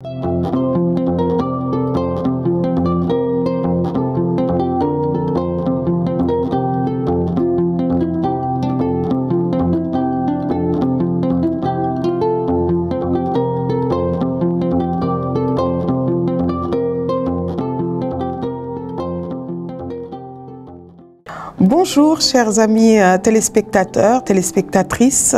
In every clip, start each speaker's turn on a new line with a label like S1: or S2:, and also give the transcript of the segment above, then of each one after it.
S1: Bonjour chers amis téléspectateurs, téléspectatrices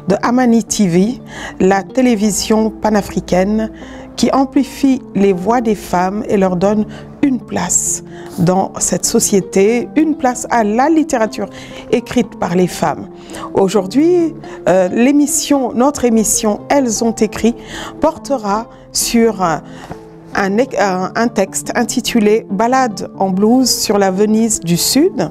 S1: de Amani TV, la télévision panafricaine qui amplifie les voix des femmes et leur donne une place dans cette société, une place à la littérature écrite par les femmes. Aujourd'hui, notre émission Elles ont écrit portera sur un texte intitulé « Ballade en blues sur la Venise du Sud »,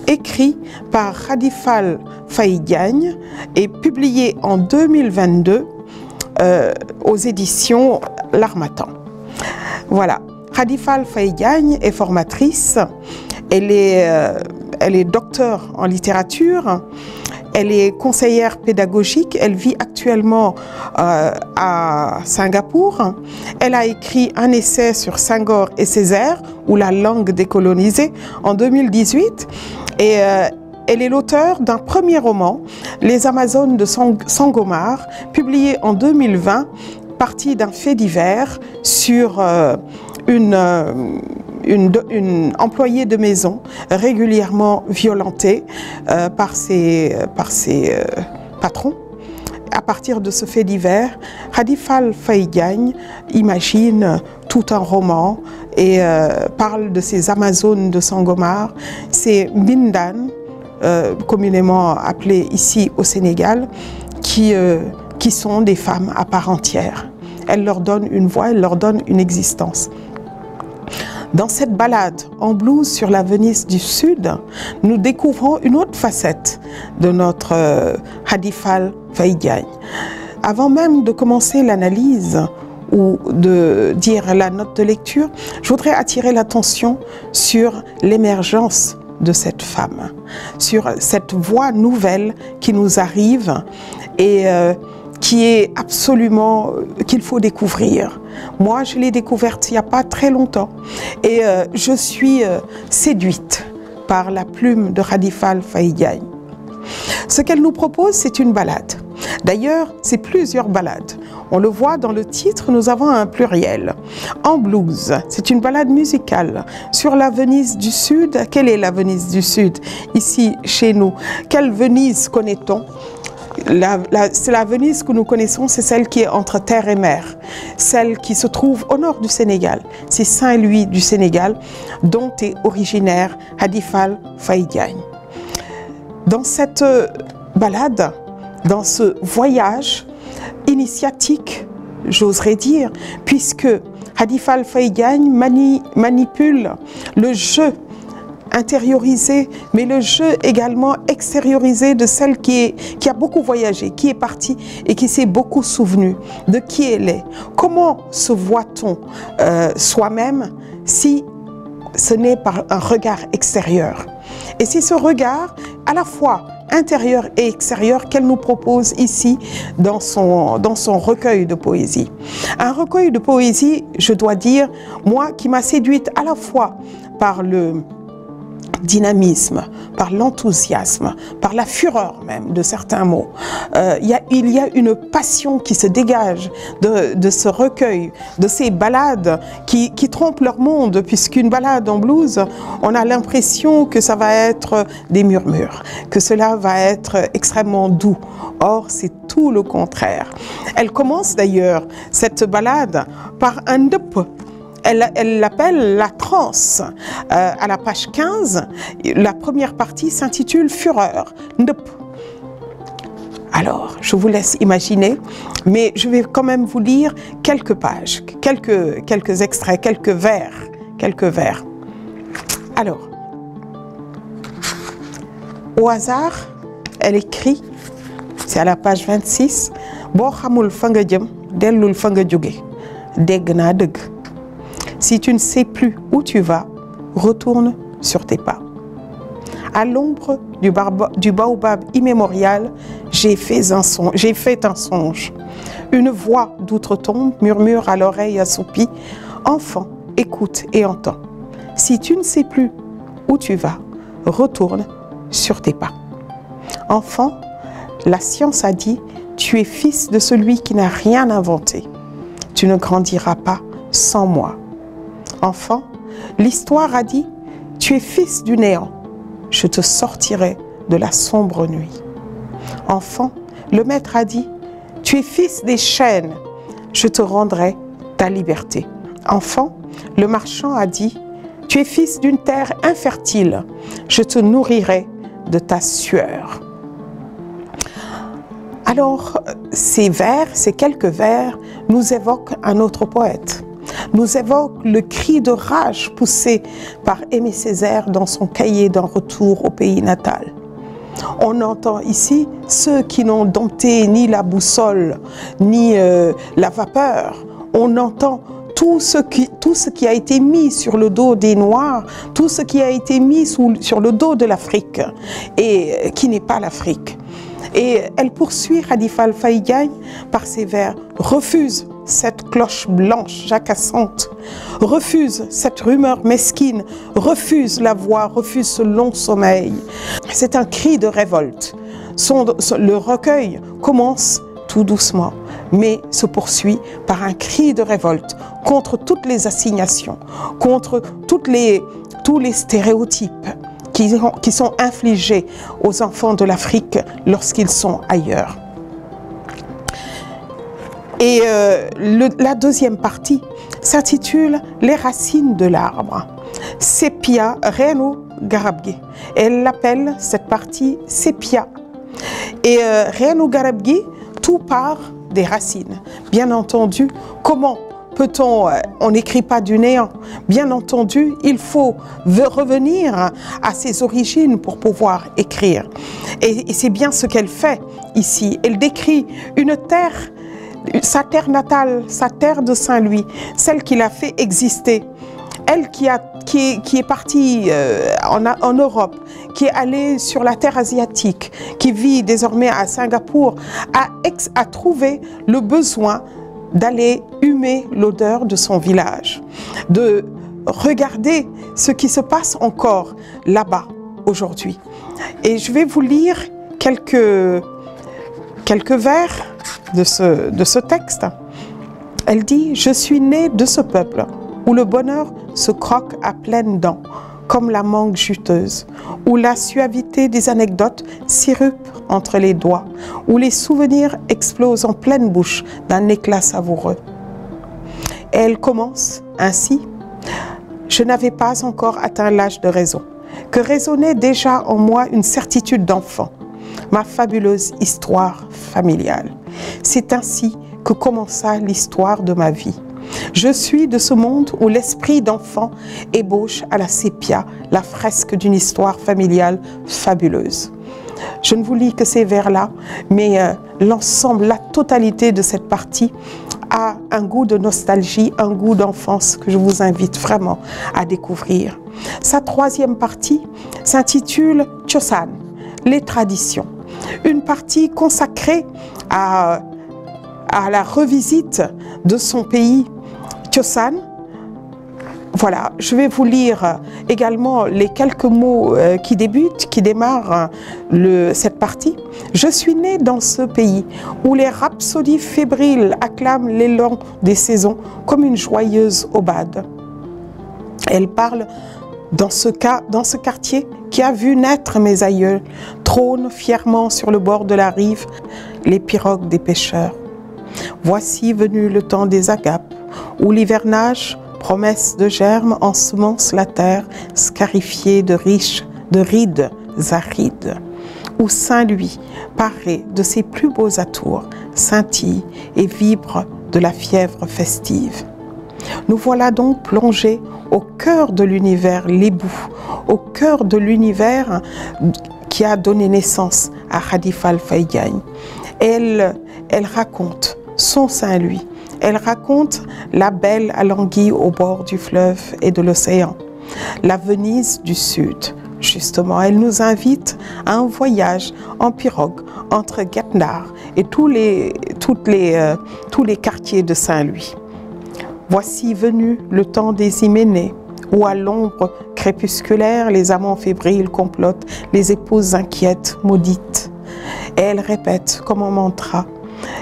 S1: écrit par Khadifal Faye Diagne et publié en 2022 aux éditions L'Harmattan. Voilà, Khadifal Faye Diagne est formatrice, elle est docteure en littérature, elle est conseillère pédagogique, elle vit actuellement à Singapour. Elle a écrit un essai sur Senghor et Césaire, ou la langue décolonisée, en 2018. Et elle est l'auteure d'un premier roman, Les Amazones de Sangomar, publié en 2020, parti d'un fait divers sur une employée de maison régulièrement violentée par ses patrons. À partir de ce fait divers, Khadifal Faye Diagne imagine tout un roman et parle de ces Amazones de Sangomar, ces Mbindan, communément appelées ici au Sénégal, qui sont des femmes à part entière. Elle leur donne une voix, elle leur donne une existence. Dans cette balade en blues sur la Venise du Sud, nous découvrons une autre facette de notre Khadifal Faye Diagne. Avant même de commencer l'analyse ou de dire la note de lecture, je voudrais attirer l'attention sur l'émergence de cette femme, sur cette voix nouvelle qui nous arrive et qui est absolument, qu'il faut découvrir. Moi, je l'ai découverte il n'y a pas très longtemps et je suis séduite par la plume de Khadifal Faye Diagne. Ce qu'elle nous propose, c'est une ballade. D'ailleurs, c'est plusieurs ballades. On le voit dans le titre, nous avons un pluriel. En blues, c'est une ballade musicale sur la Venise du Sud. Quelle est la Venise du Sud ici, chez nous? Quelle Venise connaît-on? C'est la Venise que nous connaissons, c'est celle qui est entre terre et mer, celle qui se trouve au nord du Sénégal. C'est Saint-Louis du Sénégal, dont est originaire Khadifal Faye Diagne. Dans cette balade, dans ce voyage initiatique, j'oserais dire, puisque Khadifal Faye Diagne manipule le jeu intériorisé, mais le jeu également extériorisé de celle qui a beaucoup voyagé, qui est partie et qui s'est beaucoup souvenue de qui elle est. Comment se voit-on soi-même si ce n'est par un regard extérieur? Et c'est ce regard à la fois intérieur et extérieur qu'elle nous propose ici dans son recueil de poésie. Un recueil de poésie, je dois dire, moi qui m'a séduite à la fois par le dynamisme, par l'enthousiasme, par la fureur même de certains mots. Il y a une passion qui se dégage de ce recueil, de ces ballades qui trompent leur monde, puisqu'une ballade en blues, on a l'impression que ça va être des murmures, que cela va être extrêmement doux. Or, c'est tout le contraire. Elle commence d'ailleurs, cette ballade, par un ndep. Elle l'appelle la transe. À la page 15, la première partie s'intitule Fureur, ndep. Alors, je vous laisse imaginer, mais je vais quand même vous lire quelques pages, quelques extraits, quelques vers. Alors, au hasard, elle écrit, c'est à la page 26, « Bo xamul fa nga jëm, dellul fa nga jóge, dégg naa dëgg. Si tu ne sais plus où tu vas, retourne sur tes pas. À l'ombre du baobab immémorial, j'ai fait un songe. Une voix d'outre-tombe murmure à l'oreille assoupie, « Enfant, écoute et entends. Si tu ne sais plus où tu vas, retourne sur tes pas. » Enfant, la science a dit, tu es fils de celui qui n'a rien inventé. Tu ne grandiras pas sans moi. Enfant, l'histoire a dit, tu es fils du néant. Je te sortirai de la sombre nuit. Enfant, le maître a dit, tu es fils des chaînes. Je te rendrai ta liberté. Enfant, le marchand a dit, tu es fils d'une terre infertile. Je te nourrirai de ta sueur. Alors, ces vers, ces quelques vers, nous évoquent un autre poète, nous évoquent le cri de rage poussé par Aimé Césaire dans son cahier d'un retour au pays natal. On entend ici ceux qui n'ont dompté ni la boussole, ni la vapeur. On entend tout ce qui a été mis sur le dos des Noirs, tout ce qui a été mis sur le dos de l'Afrique, et qui n'est pas l'Afrique. Et elle poursuit Khady Faye Diagne par ses vers « Refuse cette cloche blanche jacassante, refuse cette rumeur mesquine, refuse la voix, refuse ce long sommeil. » C'est un cri de révolte. Le recueil commence tout doucement, mais se poursuit par un cri de révolte contre toutes les assignations, contre tous les stéréotypes qui sont infligés aux enfants de l'Afrique lorsqu'ils sont ailleurs. Et la deuxième partie s'intitule « Les racines de l'arbre ». Sépia Reno Garabgué. Elle l'appelle cette partie Sépia. Et Reno Garabgué, tout part des racines. Bien entendu, comment peut-on, on n'écrit pas du néant. Bien entendu, il faut revenir à ses origines pour pouvoir écrire. Et c'est bien ce qu'elle fait ici. Elle décrit une terre, sa terre natale, sa terre de Saint-Louis, celle qui l'a fait exister. Elle qui est partie en Europe, qui est allée sur la terre asiatique, qui vit désormais à Singapour, a trouvé le besoin d'aller humer l'odeur de son village, de regarder ce qui se passe encore là-bas aujourd'hui. Et je vais vous lire quelques vers de ce texte. Elle dit « Je suis née de ce peuple où le bonheur se croque à pleines dents, comme la mangue juteuse, où la suavité des anecdotes sirupe entre les doigts, où les souvenirs explosent en pleine bouche d'un éclat savoureux. » Et elle commence ainsi. « Je n'avais pas encore atteint l'âge de raison, que résonnait déjà en moi une certitude d'enfant, ma fabuleuse histoire familiale. C'est ainsi que commença l'histoire de ma vie. Je suis de ce monde où l'esprit d'enfant ébauche à la sépia la fresque d'une histoire familiale fabuleuse. » Je ne vous lis que ces vers-là, mais l'ensemble, la totalité de cette partie a un goût de nostalgie, un goût d'enfance que je vous invite vraiment à découvrir. Sa troisième partie s'intitule « Chosan », les traditions. Une partie consacrée à la revisite de son pays, Chosan. Voilà, je vais vous lire également les quelques mots qui démarrent cette partie. « Je suis née dans ce pays où les rhapsodies fébriles acclament l'élan des saisons comme une joyeuse aubade. » Elle parle dans ce quartier qui a vu naître mes aïeuls, trônent fièrement sur le bord de la rive les pirogues des pêcheurs. Voici venu le temps des agapes, où l'hivernage, promesse de germes, ensemence la terre, scarifiée de rides arides, où Saint-Louis, paré de ses plus beaux atours, scintille et vibre de la fièvre festive. Nous voilà donc plongés au cœur de l'univers lébou, au cœur de l'univers qui a donné naissance à Khady Faye Diagne. Elle raconte son Saint-Louis. Elle raconte la belle à l'anguille au bord du fleuve et de l'océan, la Venise du Sud, Justement, elle nous invite à un voyage en pirogue entre Guet-Ndar et tous les quartiers de Saint-Louis. Voici venu le temps des Hyménées, où à l'ombre crépusculaire, les amants fébriles complotent, les épouses inquiètes, maudites. Et elle répète comme un mantra,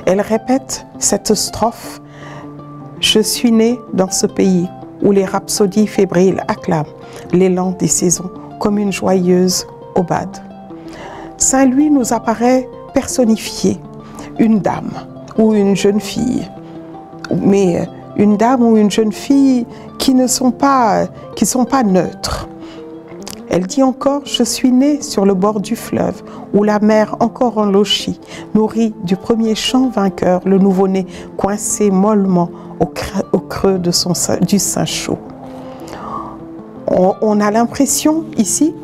S1: elle répète cette strophe: je suis née dans ce pays où les rhapsodies fébriles acclament l'élan des saisons comme une joyeuse aubade. Saint-Louis nous apparaît personnifié, une dame ou une jeune fille, mais une dame ou une jeune fille qui ne sont pas neutres. Elle dit encore: je suis née sur le bord du fleuve, où la mer encore en logis nourrit du premier chant vainqueur le nouveau-né coincé mollement au creux de du sein chaud. On a l'impression ici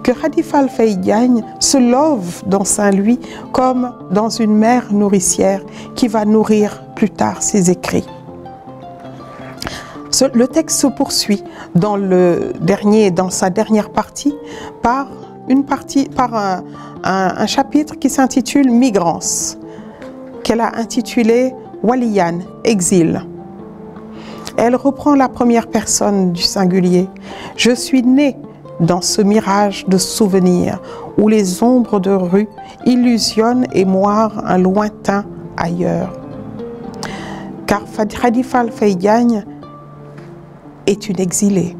S1: que Khady Fall Faye Diagne se love dans Saint-Louis comme dans une mère nourricière qui va nourrir plus tard ses écrits. Le texte se poursuit dans sa dernière partie par un chapitre qui s'intitule Migrance, qu'elle a intitulé Waliyan, exil. Elle reprend la première personne du singulier. Je suis née dans ce mirage de souvenirs où les ombres de rue illusionnent et moirent un lointain ailleurs. Car Khady Fall Faye Diagne est une exilée.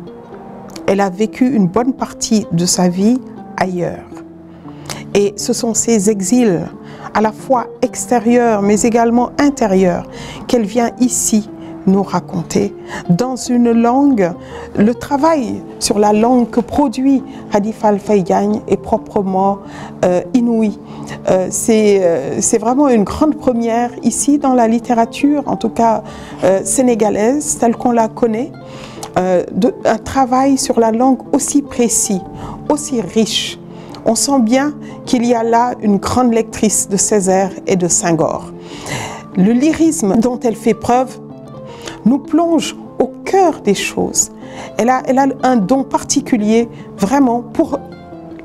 S1: Elle a vécu une bonne partie de sa vie ailleurs. Et ce sont ces exils, à la fois extérieurs mais également intérieurs, qu'elle vient ici nous raconter dans une langue. Le travail sur la langue que produit Khady Fall Faye Diagne est proprement inouï. C'est vraiment une grande première ici dans la littérature, en tout cas sénégalaise, telle qu'on la connaît. Un travail sur la langue aussi précis, aussi riche. On sent bien qu'il y a là une grande lectrice de Césaire et de Senghor. Le lyrisme dont elle fait preuve nous plonge au cœur des choses. Elle a un don particulier vraiment pour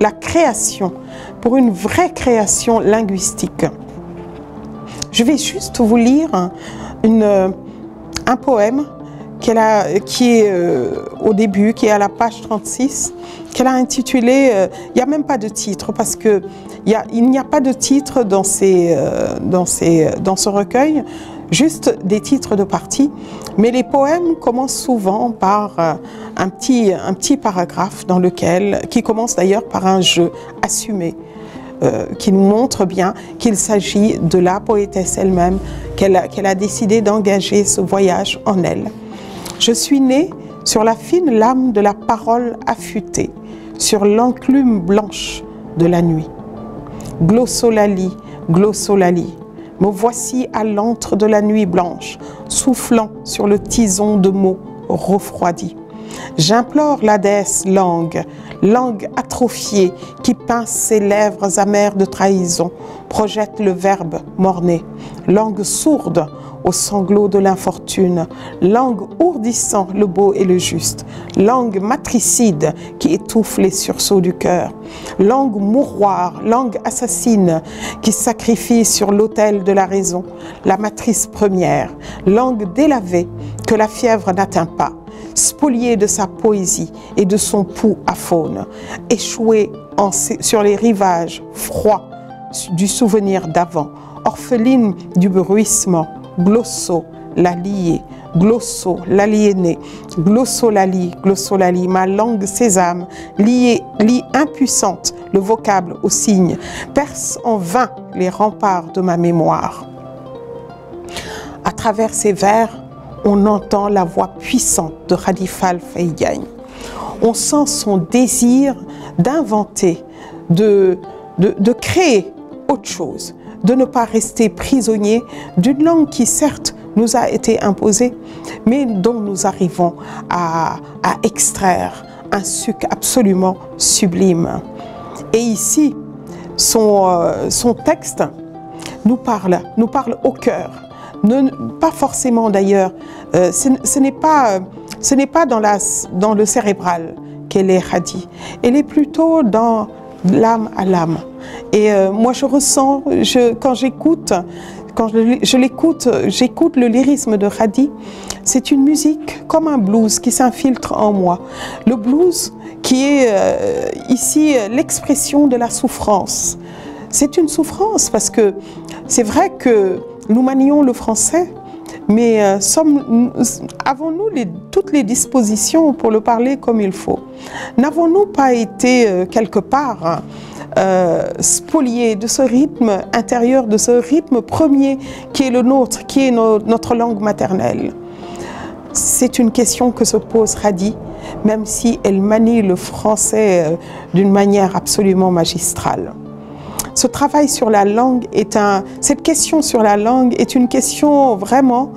S1: la création, pour une vraie création linguistique. Je vais juste vous lire un poème qui est au début, qui est à la page 36, qu'elle a intitulé, il n'y a même pas de titre, parce que il n'y a pas de titre dans ce recueil, juste des titres de parties, mais les poèmes commencent souvent par un petit paragraphe qui commence d'ailleurs par un jeu assumé, qui nous montre bien qu'il s'agit de la poétesse elle-même, qu'elle a décidé d'engager ce voyage en elle. Je suis née sur la fine lame de la parole affûtée, sur l'enclume blanche de la nuit. Glossolali, glossolali, me voici à l'antre de la nuit blanche, soufflant sur le tison de mots refroidis. J'implore la déesse langue, langue atrophiée qui pince ses lèvres amères de trahison, projette le verbe morné, langue sourde aux sanglots de l'infortune, langue ourdissant le beau et le juste, langue matricide qui étouffe les sursauts du cœur, langue mouroir, langue assassine qui sacrifie sur l'autel de la raison, la matrice première, langue délavée que la fièvre n'atteint pas, spoliée de sa poésie et de son pouls à faune, échouée sur les rivages froids du souvenir d'avant, orpheline du bruissement, glosso, la liée, glosso, l'aliéné, glossolali, glossolali, ma langue sésame, lie impuissante le vocable au signe, perce en vain les remparts de ma mémoire. À travers ces vers, on entend la voix puissante de Khady Fall Faye Diagne. On sent son désir d'inventer, de créer autre chose, de ne pas rester prisonnier d'une langue qui certes nous a été imposée, mais dont nous arrivons à extraire un suc absolument sublime. Et ici, son texte nous parle au cœur. Pas forcément d'ailleurs, ce n'est pas dans le cérébral qu'elle est Khady. Elle est plutôt dans l'âme à l'âme. Et moi je ressens, quand j'écoute le lyrisme de Khady, c'est une musique comme un blues qui s'infiltre en moi. Le blues qui est ici l'expression de la souffrance. C'est une souffrance parce que c'est vrai que nous manions le français, mais avons-nous toutes les dispositions pour le parler comme il faut? N'avons-nous pas été quelque part spoliés de ce rythme intérieur, de ce rythme premier qui est le nôtre, qui est notre langue maternelle? C'est une question que se pose Khady, même si elle manie le français d'une manière absolument magistrale. Ce travail sur la langue cette question sur la langue est une question vraiment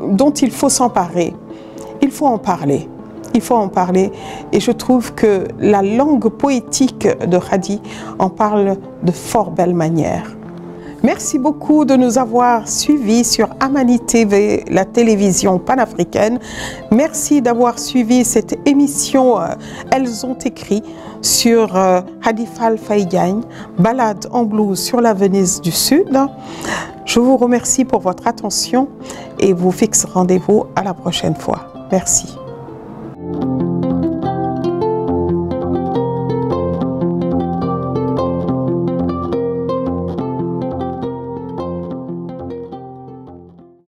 S1: dont il faut s'emparer. Il faut en parler. Il faut en parler. Et je trouve que la langue poétique de Khady en parle de fort belle manière. Merci beaucoup de nous avoir suivis sur Amani TV, la télévision panafricaine. Merci d'avoir suivi cette émission Elles ont écrit sur Khady Fall Faye Diagne, balade en blues sur la Venise du Sud. Je vous remercie pour votre attention et vous fixe rendez-vous à la prochaine fois. Merci.